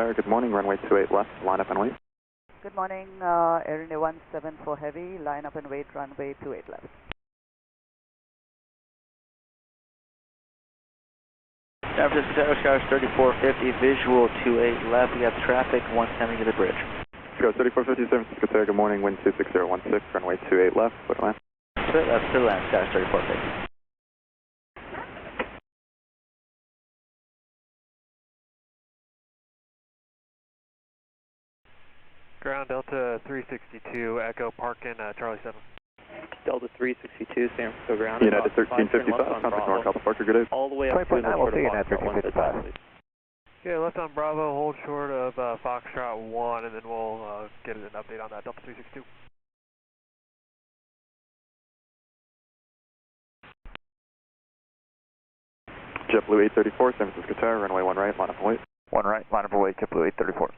Tower, good morning, runway 28 left, line up and wait. Good morning, Air India 17 for heavy, line up and wait, runway 28 left. San Francisco Tower, Skies 3450, visual 28 left, we have traffic 170 to the bridge. Skies 3450, San Francisco Tower, good morning, wind 26016, runway 28 left, clear to land. Straight left, clear to land, Skies 3450. Ground Delta 362, Echo Park in Charlie 7. Delta 362, San Francisco ground. United 1355, contact North Alpha Parker, good day. All the way up to and we'll see you short at of Foxtrot 1355. 1, please. Okay, left on Bravo, hold short of Foxtrot 1, and then we'll get an update on that Delta 362. JetBlue 834, San Francisco Tower, runway 1 right, line up and wait. 1 right, line up and wait, JetBlue 834.